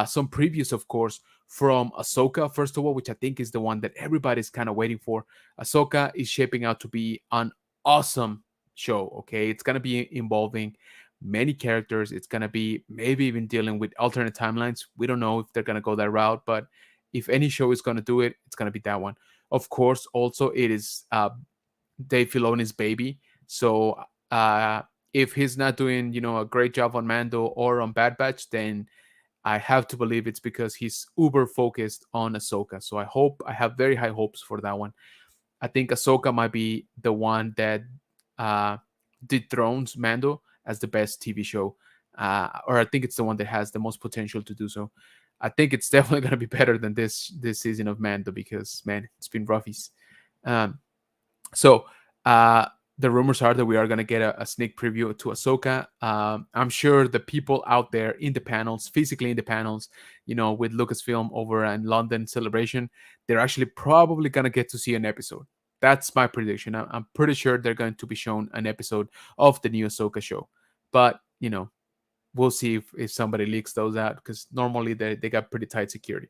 B: some previews, of course, from Ahsoka. First of all, which I think is the one that everybody's kind of waiting for. Ahsoka is shaping out to be an awesome show. Okay, it's gonna be involving many characters. It's gonna be maybe even dealing with alternate timelines. We don't know if they're gonna go that route, but if any show is gonna do it, it's gonna be that one. Of course, also it is Dave Filoni's baby. So uh, if he's not doing, a great job on Mando or on Bad Batch, then I have to believe it's because he's uber focused on Ahsoka. So I have very high hopes for that one. I think Ahsoka might be the one that uh, dethrones Mando as the best TV show, or I think it's the one that has the most potential to do so. I think it's definitely going to be better than this season of Mando, because man, it's been roughies. Um, so uh, the rumors are that we are going to get a sneak preview to Ahsoka. I'm sure the people out there in the panels, physically in the panels, with Lucasfilm over in London Celebration, they're actually probably going to get to see an episode. That's my prediction. I'm pretty sure they're going to be shown an episode of the new Ahsoka show, but we'll see if somebody leaks those out because normally they got pretty tight security.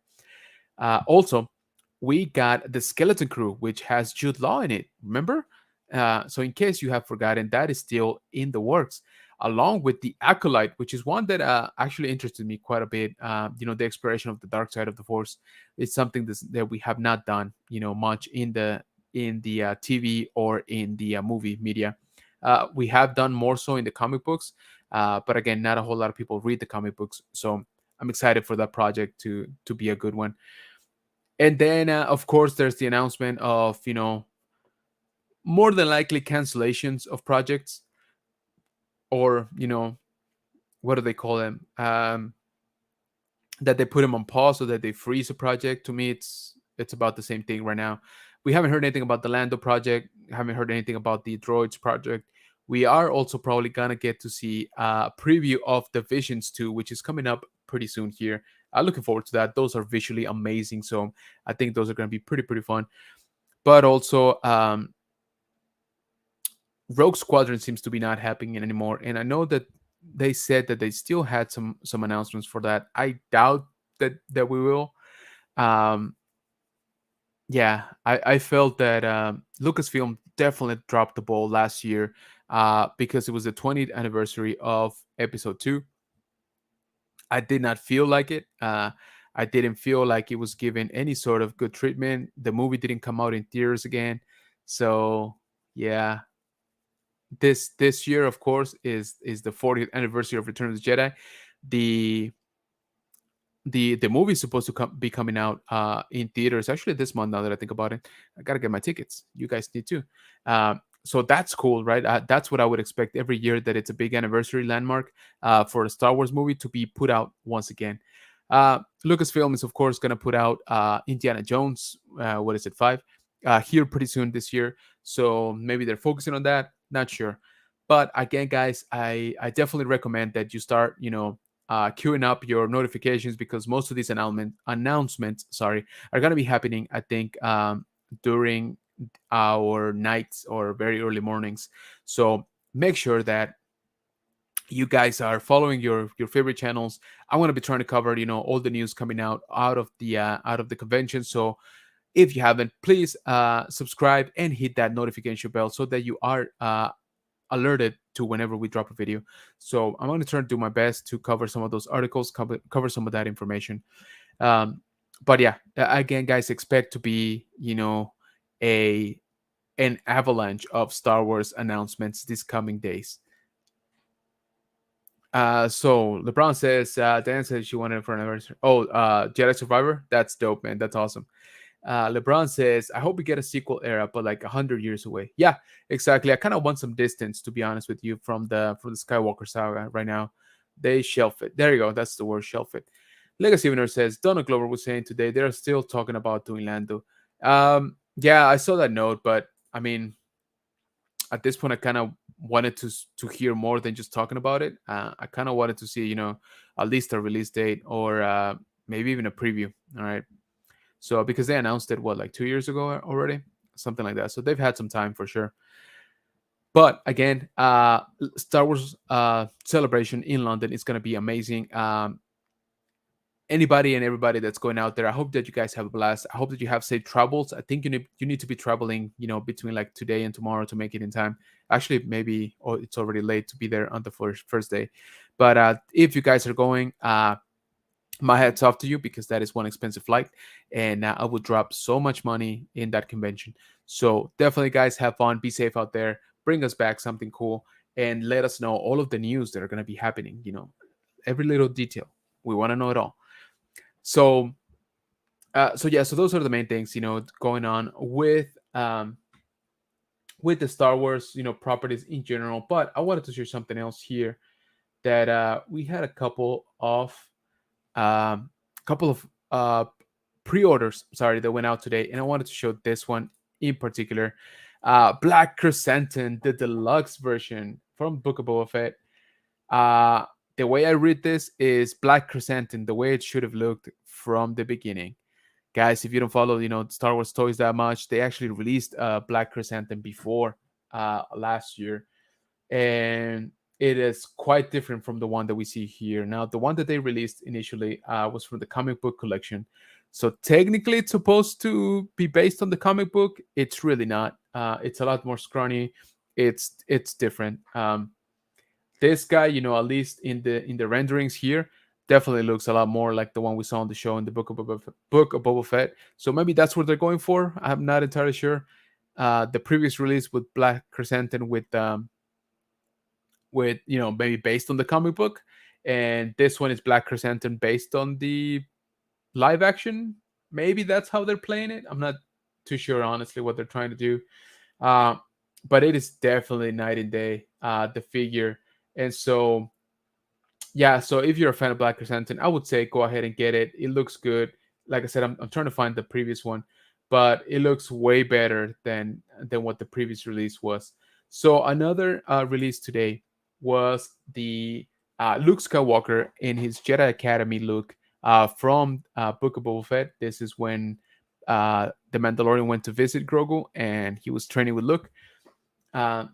B: Also, we got the Skeleton Crew, which has Jude Law in it. Remember? So, in case you have forgotten, that is still in the works, along with the Acolyte, which is one that actually interested me quite a bit. The exploration of the dark side of the Force is something that we have not done, much in the TV or in the movie media. We have done more so in the comic books, but again, not a whole lot of people read the comic books. So I'm excited for that project to be a good one. And then, of course, there's the announcement of more than likely cancellations of projects, or what do they call them? That they put them on pause or that they freeze a project. To me, it's about the same thing right now. We haven't heard anything about the Lando project. Haven't heard anything about the Droids project. We are also probably gonna get to see a preview of the Visions 2, which is coming up pretty soon here. I'm looking forward to that. Those are visually amazing, so I think those are gonna be pretty fun. But also, Rogue Squadron seems to be not happening anymore, and I know that they said that they still had some announcements for that. I doubt that we will. Um, yeah, I felt that Lucasfilm definitely dropped the ball last year because it was the 20th anniversary of Episode 2. I did not feel like it. I didn't feel like it was given any sort of good treatment. The movie didn't come out in theaters again. So, yeah, this year, of course, is the 40th anniversary of Return of the Jedi. The the movie is supposed to be coming out in theaters actually this month. Now that I think about it, I gotta get my tickets. You guys need too. So that's cool, right? That's what I would expect every year, that it's a big anniversary landmark for a Star Wars movie to be put out once again. Lucasfilm is of course going to put out Indiana Jones. What is it, 5? Here pretty soon this year. So maybe they're focusing on that. Not sure. But again, guys, I definitely recommend that you start, queuing up your notifications, because most of these announcements, sorry, are going to be happening, I think, during our nights or very early mornings. So make sure that you guys are following your favorite channels. I'm going to be trying to cover, all the news coming out of the convention. So if you haven't, please subscribe and hit that notification bell so that you are alerted to whenever we drop a video. So I'm going to try to do my best to cover some of those articles, cover some of that information. But yeah, again, guys, expect to be, a an avalanche of Star Wars announcements this coming days. So LeBron says, Dan says she wanted it for an anniversary. Oh, Jedi Survivor? That's dope, man. That's awesome. LeBron says, I hope we get a sequel era, but like 100 years away. Yeah, exactly. I kind of want some distance, to be honest with you, from the Skywalker saga right now. They shelf it. There you go. That's the word, shelf it. Legacy Winner says, Donald Glover was saying today they're still talking about doing Lando. Yeah, I saw that note, but I mean, at this point, I kind of wanted to hear more than just talking about it. I kind of wanted to see, at least a release date, or maybe even a preview. All right. So because they announced it, what, like 2 years ago already, something like that. So they've had some time for sure. But again, Star Wars celebration in London is going to be amazing. Anybody and everybody that's going out there, I hope that you guys have a blast. I hope that you have safe travels. I think you need to be traveling, between like today and tomorrow to make it in time. Actually, maybe it's already late to be there on the first day. But if you guys are going, my hats off to you, because that is one expensive flight, and I would drop so much money in that convention. So definitely, guys, have fun, be safe out there, bring us back something cool, and let us know all of the news that are going to be happening. Every little detail. We want to know it all. So, so those are the main things, going on with the Star Wars, properties in general. But I wanted to share something else here, that we had a couple of pre-orders, sorry, that went out today, and I wanted to show this one in particular. Black Chrysanthemum, the deluxe version from Book of Boba Fett. The way I read this is Black Chrysanthemum, the way it should have looked from the beginning. guys, if you don't follow, Star Wars toys that much, they actually released Black Chrysanthemum before last year, and it is quite different from the one that we see here. Now, the one that they released initially was from the comic book collection. So technically, it's supposed to be based on the comic book. It's really not. It's a lot more scrawny. It's different. This guy, at least in the renderings here, definitely looks a lot more like the one we saw on the show in the book of Boba Fett. So maybe that's what they're going for. I'm not entirely sure. The previous release with Black Chrysanthemum with maybe based on the comic book, and this one is Black Chrysanthemum based on the live action. Maybe that's how they're playing it. I'm not too sure honestly what they're trying to do. uh, but it is definitely night and day, the figure. And so yeah, so if you're a fan of Black Chrysanthemum, I would say go ahead and get it. It looks good. Like I said, I'm trying to find the previous one, but it looks way better than what the previous release was. So another release today was the Luke Skywalker in his Jedi Academy look from Book of Boba Fett. This is when the Mandalorian went to visit Grogu and he was training with Luke. Uh,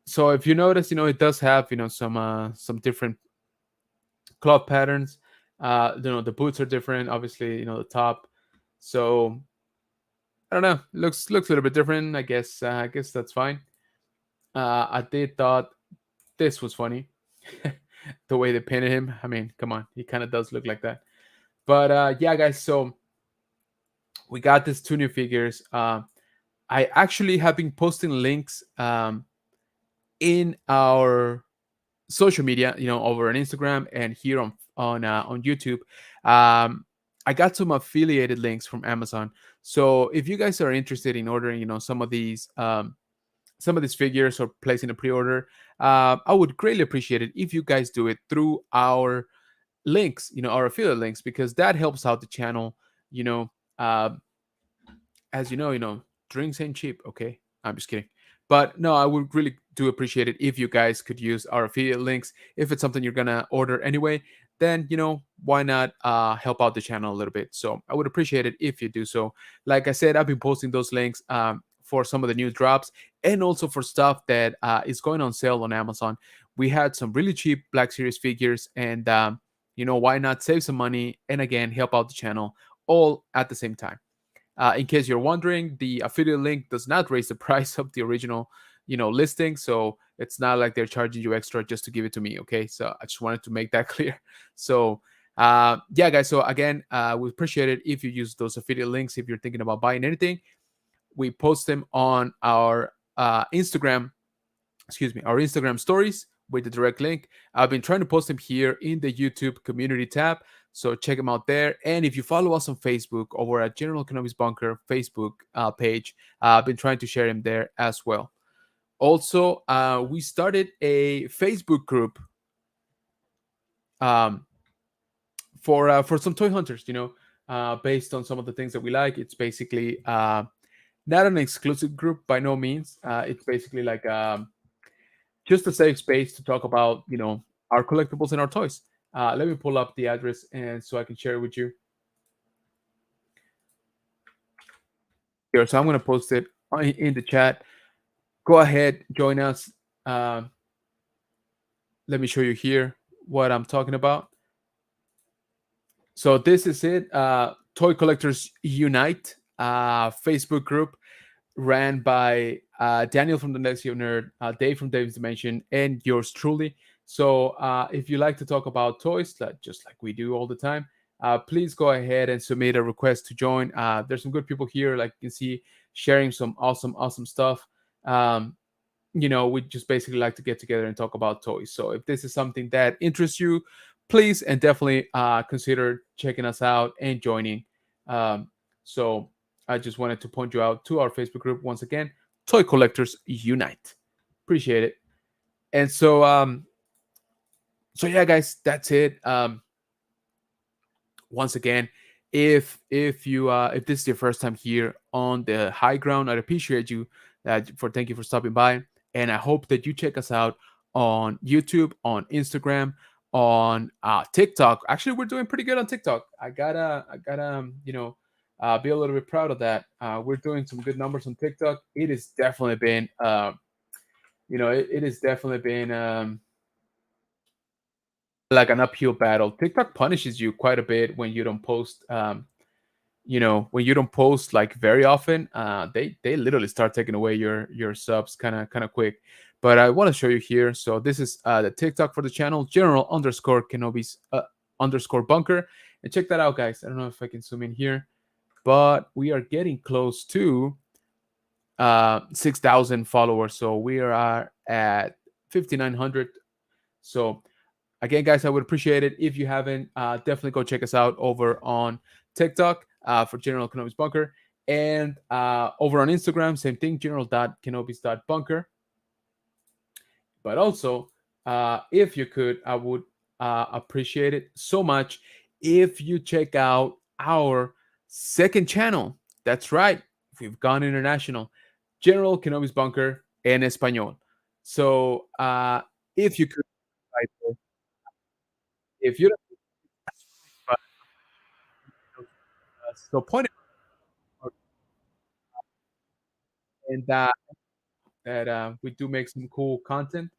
B: so if you notice, it does have some different cloth patterns. The boots are different, obviously. The top. So I don't know. Looks a little bit different. I guess that's fine. I did thought this was funny, the way they painted him. I mean, come on, he kind of does look like that. But yeah, guys. So we got these two new figures. I actually have been posting links in our social media, over on Instagram and here on YouTube. Um, I got some affiliated links from Amazon. So if you guys are interested in ordering, some of these figures or placing a pre-order, I would greatly appreciate it if you guys do it through our links, our affiliate links, because that helps out the channel. You know, uh, as drinks ain't cheap. Okay, I'm just kidding. But no, I would really do appreciate it if you guys could use our affiliate links. If it's something you're gonna order anyway, then why not help out the channel a little bit? So I would appreciate it if you do so. Like I said, I've been posting those links for some of the new drops and also for stuff that is going on sale on Amazon. We had some really cheap Black Series figures, and why not save some money and again help out the channel all at the same time. In case you're wondering, the affiliate link does not raise the price of the original, listing. So it's not like they're charging you extra just to give it to me. Okay, so I just wanted to make that clear. So yeah, guys. So again, we appreciate it if you use those affiliate links if you're thinking about buying anything. We post them on our Instagram, our Instagram stories with the direct link. I've been trying to post them here in the YouTube community tab, so check them out there. And if you follow us on Facebook over at General Economics Bunker Facebook page, I've been trying to share them there as well. Also, we started a Facebook group um, for some toy hunters. Based on some of the things that we like. It's basically not an exclusive group by no means. It's basically like just a safe space to talk about our collectibles and our toys. Let me pull up the address and so I can share it with you here. So I'm going to post it in the chat. Go ahead, join us. Let me show you here what I'm talking about. So this is it. Toy Collectors Unite Facebook group ran by Daniel from the Next Year Nerd, Dave from Dave's Dimension, and yours truly. So if you like to talk about toys, just like we do all the time, please go ahead and submit a request to join. There's some good people here, like you can see, sharing some awesome stuff. We just basically like to get together and talk about toys. So if this is something that interests you, please and definitely consider checking us out and joining. So I just wanted to point you out to our Facebook group once again, Toy Collectors Unite. Appreciate it. And so yeah, guys, that's it. Once again, if this is your first time here on the high ground, I'd appreciate you thank you for stopping by, and I hope that you check us out on YouTube, on Instagram, on TikTok. Actually, we're doing pretty good on TikTok. I got Be a little bit proud of that. We're doing some good numbers on TikTok. It has definitely been, it has definitely been like an uphill battle. TikTok punishes you quite a bit when you don't post. When you don't post like very often, they literally start taking away your subs kind of quick. But I want to show you here. So this is the TikTok for the channel, general underscore Kenobi's underscore bunker, and check that out, guys. I don't know if I can zoom in here, but we are getting close to 6,000 followers. So we are at 5,900. So again, guys, I would appreciate it if you haven't. Definitely go check us out over on TikTok for General Kenobi's Bunker, and over on Instagram, same thing, general.kenobis.bunker. But also, if you could, I would appreciate it so much if you check out our second channel. That's right, we've gone international. General Kenobi's Bunker en español. So if you could, if you don't, so point out and that we do make some cool content.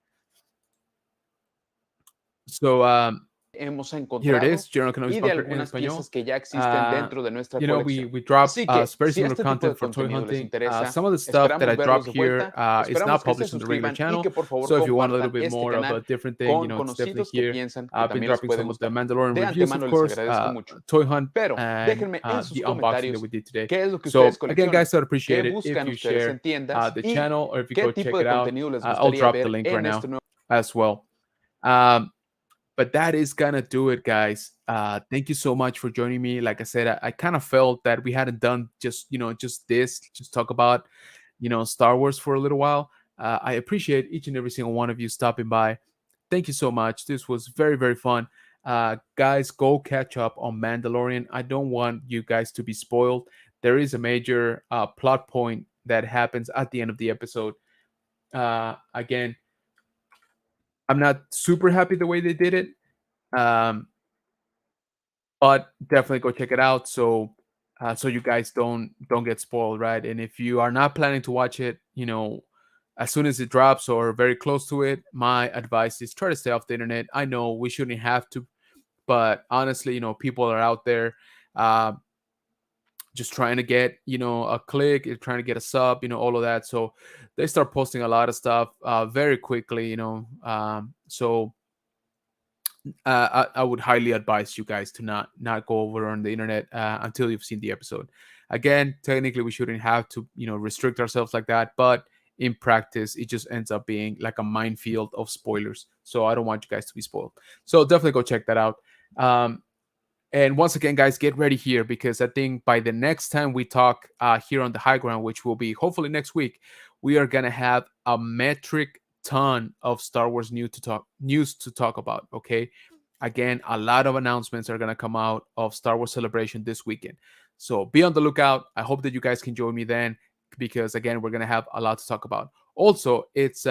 B: So
A: hemos
B: here it
A: encontrado
B: is, General Kenobi's
A: y de
B: Bunker en
A: algunas piezas
B: español.
A: que ya existen dentro de nuestra colección.
B: We drop
A: Así que,
B: very
A: si
B: similar
A: este tipo
B: content
A: de
B: for toy
A: contenido les
B: hunting.
A: interesa,
B: Some of the stuff that I
A: esperamos
B: drop
A: verlos de
B: here
A: vuelta,
B: is not
A: esperamos que se
B: published on the regular
A: suscriban y
B: channel.
A: que por favor
B: So if you want a little
A: compartan
B: bit
A: este
B: more of a
A: canal
B: different thing,
A: con
B: it's definitely
A: conocidos que
B: here.
A: piensan que
B: I've been
A: también les
B: dropping
A: puede
B: some of the
A: gustar.
B: Mandalorian
A: De
B: reviews, of
A: antemano les
B: course,
A: agradezco mucho.
B: toy hunt,
A: Pero
B: and
A: déjenme en sus
B: the unboxing that
A: comentarios
B: we did today.
A: qué es lo que ustedes
B: So again,
A: coleccionan,
B: guys, I'd
A: qué
B: appreciate it if
A: buscan
B: you
A: ustedes en
B: share
A: tiendas
B: the
A: y
B: channel, or if you
A: qué
B: go check
A: tipo de
B: it out.
A: contenido les
B: I'll
A: gustaría
B: drop the
A: ver
B: link right
A: en
B: now
A: este nuevo.
B: as well. But that is gonna do it, guys. Thank you so much for joining me. Like I said, I kind of felt that we hadn't done just talk about Star Wars for a little while. I appreciate each and every single one of you stopping by. Thank you so much. This was very, very fun. Guys, go catch up on Mandalorian. I don't want you guys to be spoiled. There is a major plot point that happens at the end of the episode. Again, I'm not super happy the way they did it. Um, but definitely go check it out, so you guys don't get spoiled, right? And if you are not planning to watch it, as soon as it drops or very close to it, my advice is try to stay off the internet. I know we shouldn't have to, but honestly, people are out there uh, just trying to get a click, trying to get a sub, all of that. So they start posting a lot of stuff very quickly, so I would highly advise you guys to not go over on the internet until you've seen the episode. Again, technically, we shouldn't have to restrict ourselves like that, but in practice, it just ends up being like a minefield of spoilers. So I don't want you guys to be spoiled. So definitely go check that out. And once again, guys, get ready here, because I think by the next time we talk here on the high ground, which will be hopefully next week, we are gonna have a metric ton of Star Wars news to talk about. Okay, again, a lot of announcements are gonna come out of Star Wars Celebration this weekend, so be on the lookout. I hope that you guys can join me then, because again, we're gonna have a lot to talk about. Also, it's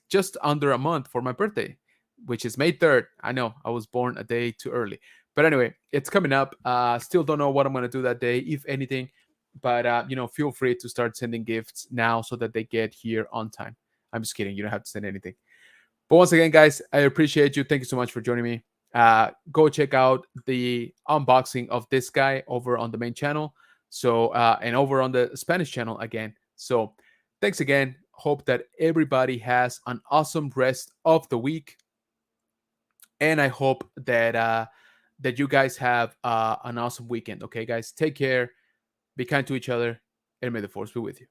B: just under a month for my birthday, which is May 3rd. I know I was born a day too early. But anyway, it's coming up. Still don't know what I'm going to do that day, if anything. But, feel free to start sending gifts now so that they get here on time. I'm just kidding. You don't have to send anything. But once again, guys, I appreciate you. Thank you so much for joining me. Go check out the unboxing of this guy over on the main channel. So, and over on the Spanish channel again. So, thanks again. Hope that everybody has an awesome rest of the week, and I hope that you guys have an awesome weekend. Okay, guys, take care, be kind to each other, and may the force be with you.